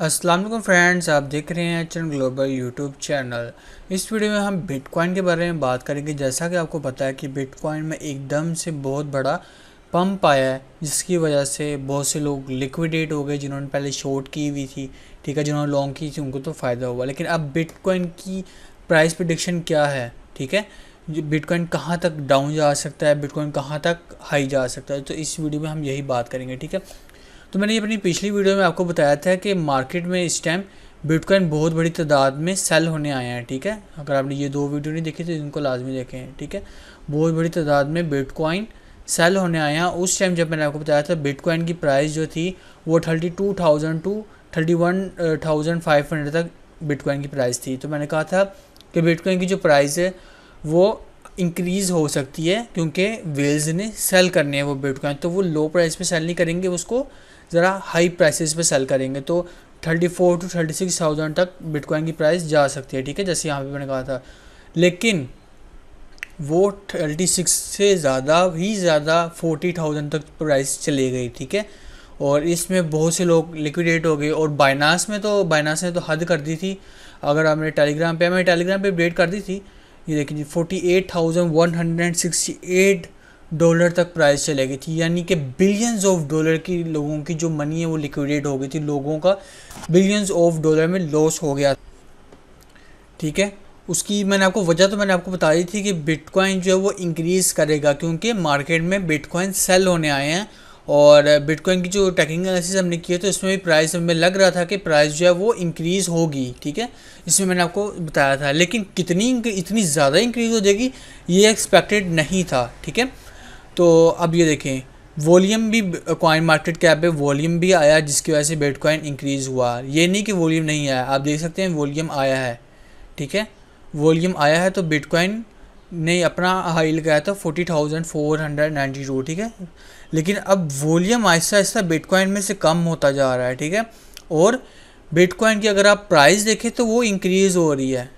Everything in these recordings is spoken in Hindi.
अस्सलाम वालेकुम फ्रेंड्स, आप देख रहे हैं एचएन ग्लोबल यूट्यूब चैनल। इस वीडियो में हम बिटकॉइन के बारे में बात करेंगे। जैसा कि आपको पता है कि बिटकॉइन में एकदम से बहुत बड़ा पंप आया है, जिसकी वजह से बहुत से लोग लिक्विडेट हो गए जिन्होंने पहले शॉर्ट की हुई थी। ठीक है, जिन्होंने लॉन्ग की थी उनको तो फ़ायदा हुआ, लेकिन अब बिटकॉइन की प्राइस प्रेडिक्शन क्या है? ठीक है, बिटकॉइन कहाँ तक डाउन जा सकता है, बिटकॉइन कहाँ तक हाई जा सकता है, तो इस वीडियो में हम यही बात करेंगे। ठीक है, तो मैंने अपनी पिछली वीडियो में आपको बताया था कि मार्केट में इस टाइम बिटकॉइन बहुत बड़ी तादाद में सेल होने आए हैं। ठीक है, अगर आपने ये दो वीडियो नहीं देखी तो इनको लाजमी देखें। ठीक है, बहुत बड़ी तादाद में बिटकॉइन सेल होने आए हैं। उस टाइम जब मैंने आपको बताया था बिटकॉइन की प्राइस जो थी वो 32,000 टू 31,500 तक बिटकॉइन की प्राइस थी। तो मैंने कहा था कि बिटकॉइन की जो प्राइस है वो इंक्रीज़ हो सकती है, क्योंकि वेल्स ने सेल करने हैं वो बिटकॉइन, तो वो लो प्राइस पे सेल नहीं करेंगे, उसको ज़रा हाई प्राइसेस पे सेल करेंगे। तो 34 टू 36,000 तक बिटकॉइन की प्राइस जा सकती है। ठीक है, जैसे यहाँ पे मैंने कहा था, लेकिन वो 36 से ज़्यादा ही ज़्यादा 40,000 तक प्राइस चले गई। ठीक है, और इसमें बहुत से लोग लिक्विडेट हो गए। और बाइनास ने तो हद कर दी थी। अगर आपने टेलीग्राम पे अपडेट कर दी थी, ये देखिए जी, 48,168 डॉलर तक प्राइस चले गई थी, यानी कि बिलियंस ऑफ डॉलर की लोगों की जो मनी है वो लिक्विडेट हो गई थी, लोगों का बिलियंस ऑफ डॉलर में लॉस हो गया। ठीक है, उसकी मैंने आपको बता दी थी कि बिटकॉइन जो है वो इंक्रीज़ करेगा, क्योंकि मार्केट में बिटकॉइन सेल होने आए हैं। और बिटकॉइन की जो टेक्निकल एनालिसिस हमने किया तो इसमें भी प्राइस हमें लग रहा था कि प्राइस जो है वो इंक्रीज़ होगी। ठीक है, इसमें मैंने आपको बताया था, लेकिन इतनी ज़्यादा इंक्रीज़ हो जाएगी ये एक्सपेक्टेड नहीं था। ठीक है, तो अब ये देखें, वॉल्यूम भी कॉइन मार्केट कैप पे वॉल्यूम भी आया, जिसकी वजह से बिटकॉइन इंक्रीज़ हुआ। ये नहीं कि वॉल्यूम नहीं आया, आप देख सकते हैं वॉल्यूम आया है। ठीक है, वॉल्यूम आया है, तो बिटकॉइन ने अपना हाई लगाया था 40,492। ठीक है, लेकिन अब वॉल्यूम आहिस्ता आहिस्ता बिटकॉइन में से कम होता जा रहा है। ठीक है, और बिटकॉइन की अगर आप प्राइस देखें तो वो इंक्रीज़ हो रही है।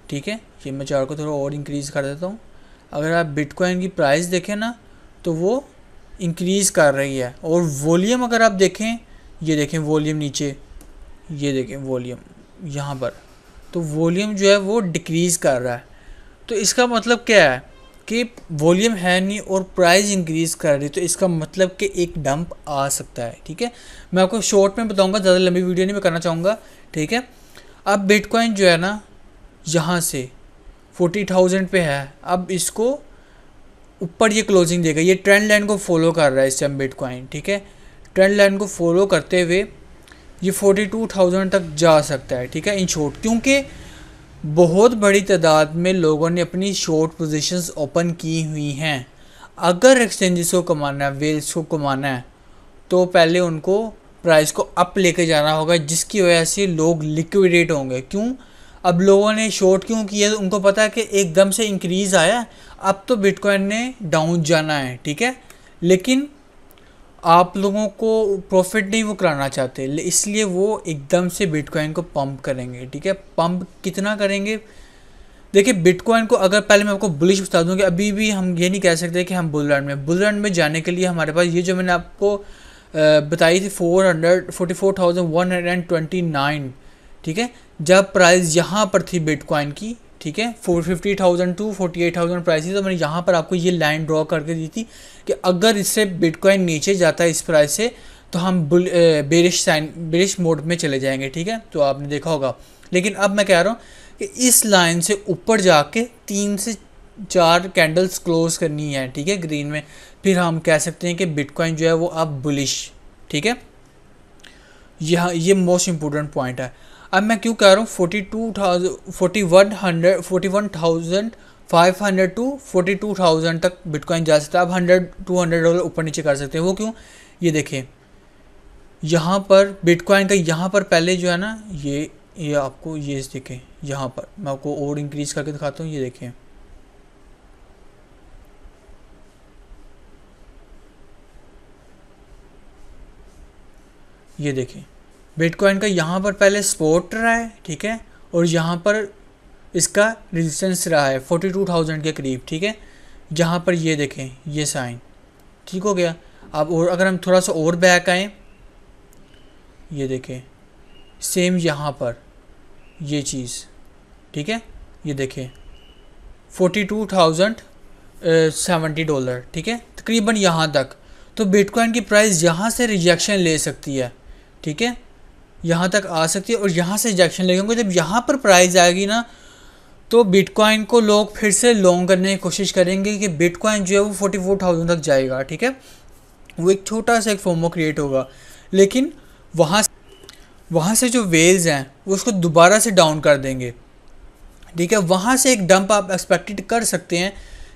ठीक है, ये मैं चार्ट को थोड़ा और इंक्रीज़ कर देता हूँ। अगर आप बिटकॉइन की प्राइस देखें ना तो वो इंक्रीज़ कर रही है। और वॉल्यूम अगर आप देखें, ये देखें वॉल्यूम नीचे, ये देखें वॉल्यूम यहाँ पर, तो वॉल्यूम जो है वो डिक्रीज़ कर रहा है। तो इसका मतलब क्या है कि वॉल्यूम है नहीं और प्राइस इंक्रीज़ कर रही है, तो इसका मतलब कि एक डंप आ सकता है। ठीक है, मैं आपको शॉर्ट में बताऊंगा, ज़्यादा लंबी वीडियो नहीं मैं करना चाहूँगा। ठीक है, अब बिटकॉइन जो है ना यहाँ से 40,000 पे है, अब इसको ऊपर ये क्लोजिंग देगा, ये ट्रेंड लाइन को फॉलो कर रहा है इस टाइम बिटकॉइन। ठीक है, ट्रेंड लाइन को फॉलो करते हुए ये 42,000 तक जा सकता है। ठीक है, इन शॉर्ट, क्योंकि बहुत बड़ी तादाद में लोगों ने अपनी शॉर्ट पोजीशंस ओपन की हुई हैं। अगर एक्सचेंजेस को कमाना है, वेल्स को कमाना है, तो पहले उनको प्राइस को अप लेके जाना होगा, जिसकी वजह से लोग लिक्विडेट होंगे। क्यों? अब लोगों ने शॉर्ट क्यों किया? उनको पता है कि एकदम से इंक्रीज़ आया, अब तो बिटकॉइन ने डाउन जाना है। ठीक है, लेकिन आप लोगों को प्रॉफिट नहीं वो कराना चाहते, इसलिए वो एकदम से बिटकॉइन को पंप करेंगे। ठीक है, पंप कितना करेंगे? देखिए, बिटकॉइन को अगर पहले मैं आपको बुलिश बता दूं कि अभी भी हम ये नहीं कह सकते कि हम बुल रन में जाने के लिए हमारे पास ये जो मैंने आपको बताई थी 44,129। ठीक है, जब प्राइस यहाँ पर थी बिटकॉइन की, ठीक है, 450,000 टू 48,000 प्राइस थी, तो मैंने यहाँ पर आपको ये लाइन ड्रॉ करके दी थी कि अगर इससे बिटकॉइन नीचे जाता है इस प्राइस से तो हम बेरिश मोड में चले जाएंगे। ठीक है, तो आपने देखा होगा। लेकिन अब मैं कह रहा हूँ कि इस लाइन से ऊपर जाके 3 से 4 कैंडल्स क्लोज करनी है। ठीक है, ग्रीन में, फिर हम कह सकते हैं कि बिटकॉइन जो है वो अब बुलिश। ठीक है, ये मोस्ट इम्पोर्टेंट पॉइंट है। अब मैं क्यों कह रहा हूँ 41,500 टू 42,000 तक बिटकॉइन जा सकता है। अब 100-200 डॉलर ऊपर नीचे कर सकते हैं। वो क्यों? ये देखें, यहाँ पर बिटकॉइन का यहाँ पर पहले जो है ना, ये आपको ये देखें, यहाँ पर मैं आपको और इंक्रीज़ करके दिखाता हूँ। ये देखें, ये देखें, बिटकॉइन का यहाँ पर पहले सपोर्ट रहा है। ठीक है, और यहाँ पर इसका रेजिस्टेंस रहा है 42,000 के करीब। ठीक है, जहाँ पर ये देखें ये साइन ठीक हो गया। अब और अगर हम थोड़ा सा और बैक आएँ, ये देखें सेम यहाँ पर ये चीज़, ठीक है, ये देखें $42,070, ठीक है, तकरीबन यहाँ तक। तो बिटकॉइन की प्राइस यहाँ से रिजेक्शन ले सकती है, ठीक है, यहाँ तक आ सकती है और यहाँ से रिजेक्शन लेंगे। जब यहाँ पर प्राइस आएगी ना तो बिटकॉइन को लोग फिर से लॉन्ग करने की कोशिश करेंगे कि बिटकॉइन जो है वो 44,000 तक जाएगा, ठीक है। वो एक छोटा सा एक फोमो क्रिएट होगा, लेकिन वहाँ से जो वेल्स हैं वो उसको दोबारा से डाउन कर देंगे, ठीक है। वहाँ से एक डंप आप एक्सपेक्टेड कर सकते हैं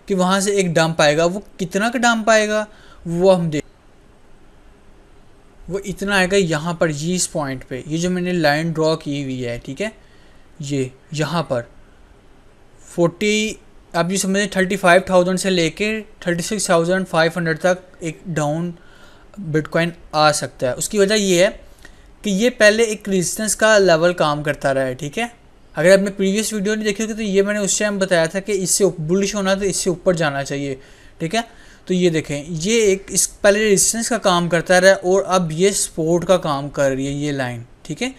कि वहाँ से एक डंप आएगा। वो कितना का डंप आएगा वो हम देख, वो इतना आएगा यहाँ पर, ये इस पॉइंट पे, ये जो मैंने लाइन ड्रॉ की हुई है, ठीक है, ये यहाँ पर 40, आप ये समझें 35,000 से लेके 36,500 तक एक डाउन बिटकॉइन आ सकता है। उसकी वजह ये है कि ये पहले एक रेजिस्टेंस का लेवल काम करता रहा है, ठीक है। अगर आपने प्रीवियस वीडियो नहीं देखी होगी तो ये मैंने उस टाइम बताया था कि इससे बुलिश होना तो इससे ऊपर जाना चाहिए, ठीक है। तो ये देखें, ये एक इस पहले रेजिस्टेंस का काम करता रहा है और अब ये सपोर्ट का काम कर रही है ये लाइन, ठीक है।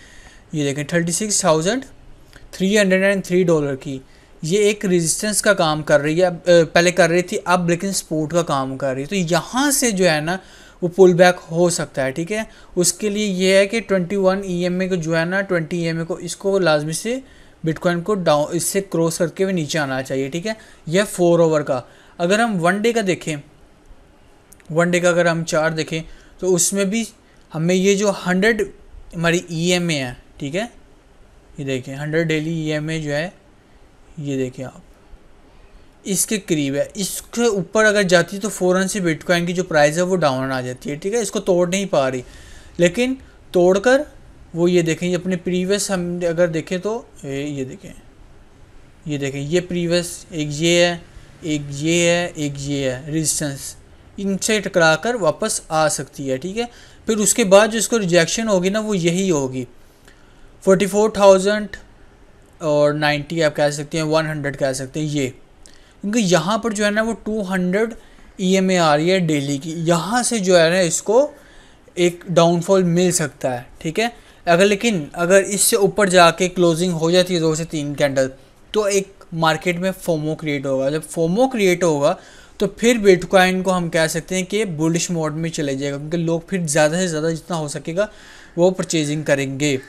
ये देखें $36,303 की, ये एक रेजिस्टेंस का काम कर रही है, पहले कर रही थी, अब लेकिन सपोर्ट का काम कर रही है। तो यहाँ से जो है ना वो पुल बैक हो सकता है, ठीक है। उसके लिए ये है कि 21 EMA को जो है ना 20 EMA को इसको लाजमी से बिटकॉइन को डाउन इससे क्रॉस करके भी नीचे आना चाहिए, ठीक है। यह 4 आवर का। अगर हम 1 डे का देखें, 1 डे का अगर हम चार्ट देखें तो उसमें भी हमें ये जो 100 हमारी EMA है, ठीक है, ये देखें 100 डेली EMA जो है, ये देखें आप, इसके करीब है। इसके ऊपर अगर जाती है तो फ़ौरन से बिटकॉइन की जो प्राइस है वो डाउन आ जाती है, ठीक है। इसको तोड़ नहीं पा रही, लेकिन तोड़कर वो ये देखें, ये अपने प्रीवियस हम अगर देखें तो ये देखें, ये प्रीवियस एक ये है, एक ये है, एक ये है रेजिस्टेंस, इनसे टकरा कर वापस आ सकती है, ठीक है। फिर उसके बाद जो इसको रिजेक्शन होगी ना वो यही होगी 44,000 और 90 आप कह सकते हैं, 100 कह सकते हैं ये, क्योंकि यहाँ पर जो है ना वो 200 EMA आ रही है डेली की। यहाँ से जो है ना इसको एक डाउनफॉल मिल सकता है, ठीक है। अगर इससे ऊपर जाके क्लोजिंग हो जाती है 2 से 3 कैंडल तो एक मार्केट में फोमो क्रिएट होगा। जब फोमो क्रिएट होगा तो फिर बिटकॉइन को हम कह सकते हैं कि बुलिश मोड में चले जाएगा, क्योंकि लोग फिर ज़्यादा से ज़्यादा जितना हो सकेगा वो परचेजिंग करेंगे,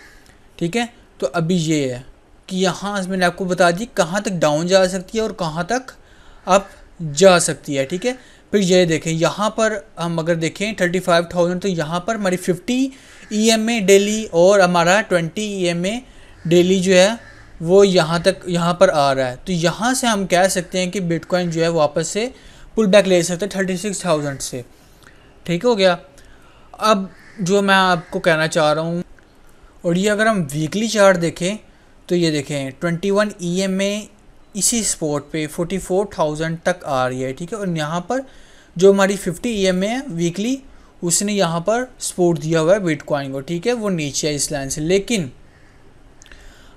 ठीक है। तो अभी ये है कि यहाँ मैंने आपको बता दी कहाँ तक डाउन जा सकती है और कहाँ तक अप जा सकती है, ठीक है। फिर ये देखें, यहाँ पर हम अगर देखें 35,000 तो यहाँ पर हमारी 50 EMA डेली और हमारा 20 EMA डेली जो है वो यहाँ पर आ रहा है। तो यहाँ से हम कह सकते हैं कि बिटकॉइन जो है वापस से पुल बैक ले सकते हैं 36,000 से, ठीक हो गया। अब जो मैं आपको कहना चाह रहा हूँ, और ये अगर हम वीकली चार्ट देखें तो ये देखें 21 EMA इसी स्पॉट पे 44,000 तक आ रही है, ठीक है। और यहाँ पर जो हमारी 50 EMA है वीकली, उसने यहाँ पर सपोर्ट दिया हुआ है बिटकॉइन को, ठीक है, वो नीचे है इस लाइन से। लेकिन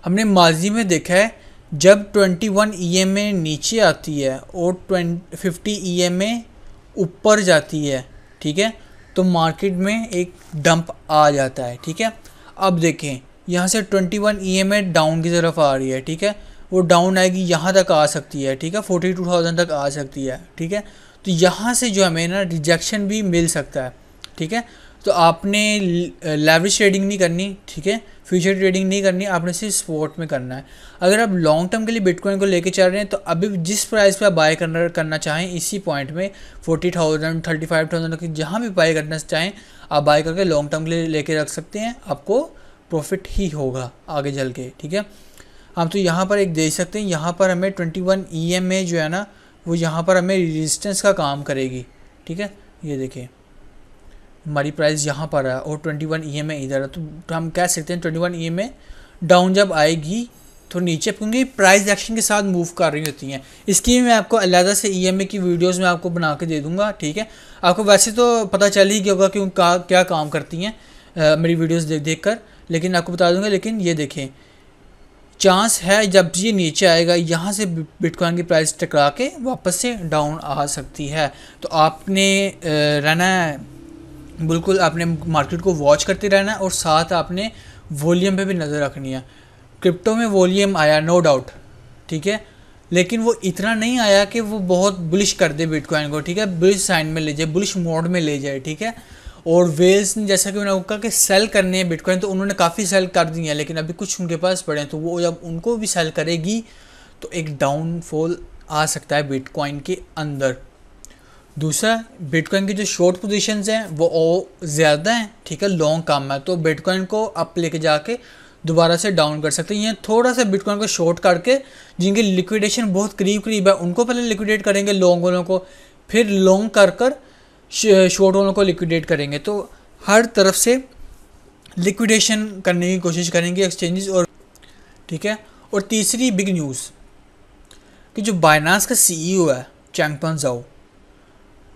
हमने माजी में देखा है जब 21 EMA नीचे आती है और 50 EMA ऊपर जाती है, ठीक है, तो मार्केट में एक डंप आ जाता है, ठीक है। अब देखें यहाँ से 21 EMA डाउन की तरफ आ रही है, ठीक है, वो डाउन आएगी यहाँ तक आ सकती है, ठीक है, 42,000 तक आ सकती है, ठीक है। तो यहाँ से जो हमें ना रिजेक्शन भी मिल सकता है, ठीक है। तो आपने लेवरेज ट्रेडिंग नहीं करनी, ठीक है, फ्यूचर ट्रेडिंग नहीं करनी, आपने सिर्फ स्पॉट में करना है। अगर आप लॉन्ग टर्म के लिए बिटकॉइन को लेके चल रहे हैं तो अभी जिस प्राइस पे आप बाय करना चाहें इसी पॉइंट में 40,000 35,000 तक जहाँ भी बाय करना चाहें आप बाय करके लॉन्ग टर्म के लिए लेके रख सकते हैं, आपको प्रॉफिट ही होगा आगे चल के, ठीक है। हम तो यहाँ पर एक देख सकते हैं, यहाँ पर हमें 21 EMA जो है ना वो यहाँ पर हमें रेजिस्टेंस का काम करेगी, ठीक है। ये देखिए हमारी प्राइस यहाँ पर है और 21 EMA इधर है, तो हम कह सकते हैं 21 EMA डाउन जब आएगी तो नीचे, क्योंकि प्राइस एक्शन के साथ मूव कर रही होती हैं। इसकी मैं आपको अलग से EMA की वीडियोस में आपको बना के दे दूंगा, ठीक है। आपको वैसे तो पता चल ही गया होगा कि क्या काम करती हैं मेरी वीडियोस देख कर, लेकिन आपको बता दूंगा। लेकिन ये देखें चांस है जब ये नीचे आएगा यहाँ से बिटकॉइन की प्राइस टकरा के वापस से डाउन आ सकती है। तो आपने रहना है बिल्कुल आपने मार्केट को वॉच करते रहना है और साथ आपने वॉल्यूम पे भी नज़र रखनी है। क्रिप्टो में वॉल्यूम आया नो डाउट, ठीक है, लेकिन वो इतना नहीं आया कि वो बहुत बुलिश कर दे बिटकॉइन को, ठीक है, बुलिश साइन में ले जाए, बुलिश मोड में ले जाए, ठीक है। और वेल्स ने जैसा कि मैंने कहा कि सेल करने हैं बिटकॉइन, तो उन्होंने काफ़ी सेल कर दी है, लेकिन अभी कुछ उनके पास पड़े हैं, तो वो जब उनको भी सेल करेगी तो एक डाउनफॉल आ सकता है बिटकॉइन के अंदर। दूसरा, बिटकॉइन की जो शॉर्ट पोजीशंस हैं वो ज़्यादा हैं, ठीक है, लॉन्ग कम है, तो बिटकॉइन को अप लेके जाके दोबारा से डाउन कर सकते हैं। या थोड़ा सा बिटकॉइन को शॉर्ट करके जिनकी लिक्विडेशन बहुत करीब करीब है उनको पहले लिक्विडेट करेंगे, लॉन्ग वालों को, फिर लॉन्ग कर शॉर्ट वालों को लिक्विडेट करेंगे। तो हर तरफ से लिक्विडेशन करने की कोशिश करेंगे एक्सचेंजेस। और ठीक है, और तीसरी बिग न्यूज़ कि जो बाइनांस का सीईओ है चैंगपेंग ज़ाओ,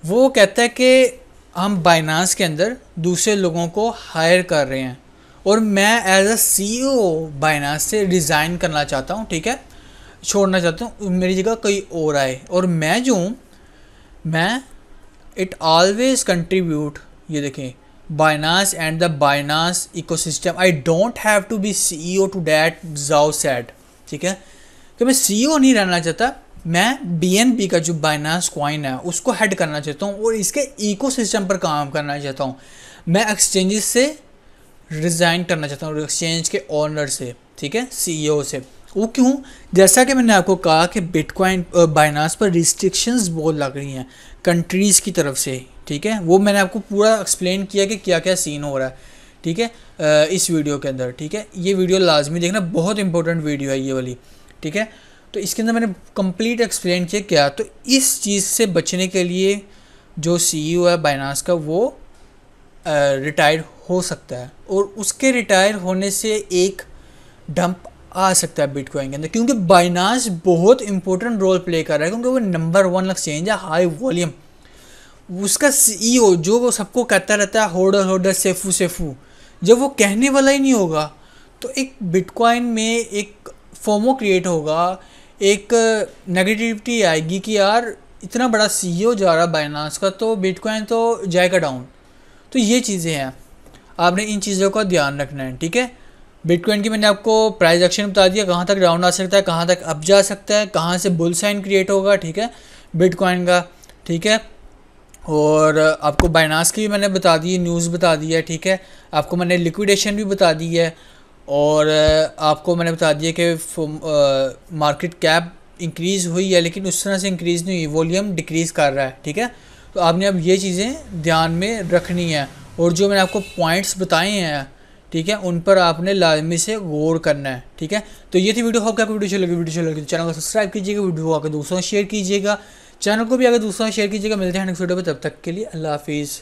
वो कहता है कि हम बाइनांस के अंदर दूसरे लोगों को हायर कर रहे हैं और मैं एज अ सीईओ बाइनांस से रिज़ाइन करना चाहता हूँ, ठीक है, छोड़ना चाहता हूँ, मेरी जगह कोई और आए। और मैं जो हूँ, मैं इट ऑलवेज कंट्रीब्यूट, ये देखें, Binance and the Binance ecosystem, I don't have to be CEO to that, Zhao said, ठीक है, कि मैं सीईओ नहीं रहना चाहता, मैं बीएनबी का जो बाइनांस कॉइन है उसको हेड करना चाहता हूँ और इसके इकोसिस्टम पर काम करना चाहता हूँ। मैं एक्सचेंजेस से रिज़ाइन करना चाहता हूँ, एक्सचेंज के ओनर से, ठीक है, सीईओ से। वो क्यों? जैसा कि मैंने आपको कहा कि बिटकॉइन बाइनांस पर रिस्ट्रिक्शंस बहुत लग रही हैं कंट्रीज़ की तरफ से, ठीक है, वो मैंने आपको पूरा एक्सप्लेन किया कि क्या क्या सीन हो रहा है, ठीक है, इस वीडियो के अंदर, ठीक है। ये वीडियो लाजमी देखना, बहुत इंपॉर्टेंट वीडियो है ये वाली, ठीक है। तो इसके अंदर मैंने कंप्लीट एक्सप्लेन किया क्या। तो इस चीज़ से बचने के लिए जो सीईओ है बाइनांस का वो रिटायर हो सकता है और उसके रिटायर होने से एक डंप आ सकता है बिटकॉइन के अंदर, क्योंकि बाइनांस बहुत इंपॉर्टेंट रोल प्ले कर रहा है, क्योंकि वो नंबर 1 एक्सचेंज है, हाई वॉल्यूम। उसका सीईओ जो वो सबको कहता रहता है होल्डर होल्डर सेफू सेफू, जब वो कहने वाला ही नहीं होगा तो एक बिटकॉइन में एक फोमो क्रिएट होगा, एक नेगेटिविटी आएगी कि यार इतना बड़ा सीईओ जा रहा बाइनांस का तो बिटकॉइन तो जाएगा डाउन। तो ये चीज़ें हैं, आपने इन चीज़ों का ध्यान रखना है, ठीक है। बिटकॉइन की मैंने आपको प्राइस एक्शन बता दिया, कहाँ तक डाउन आ सकता है, कहाँ तक अप जा सकता है, कहाँ से बुल साइन क्रिएट होगा, ठीक है, बिटकॉइन का, ठीक है। और आपको बाइनांस की भी मैंने बता दी, न्यूज़ बता दी है, ठीक है। आपको मैंने लिक्विडेशन भी बता दी है और आपको मैंने बता दिया कि मार्केट कैप इंक्रीज़ हुई है, लेकिन उस तरह से इंक्रीज़ नहीं हुई, वॉल्यूम डिक्रीज़ कर रहा है, ठीक है। तो आपने अब ये चीज़ें ध्यान में रखनी है और जो मैंने आपको पॉइंट्स बताए हैं, ठीक है, उन पर आपने लाजमी से गौर करना है, ठीक है। तो ये थी वीडियो, होप क्या वीडियो अच्छी लगी तो चैनल को सब्सक्राइब कीजिएगा, वीडियो आकर दूसरों को शेयर कीजिएगा, चैनल को भी आगे दूसरों को शेयर कीजिएगा। मिलते हैं नेक्स्ट वीडियो में, तब तक के लिए अल्लाह हाफिज़।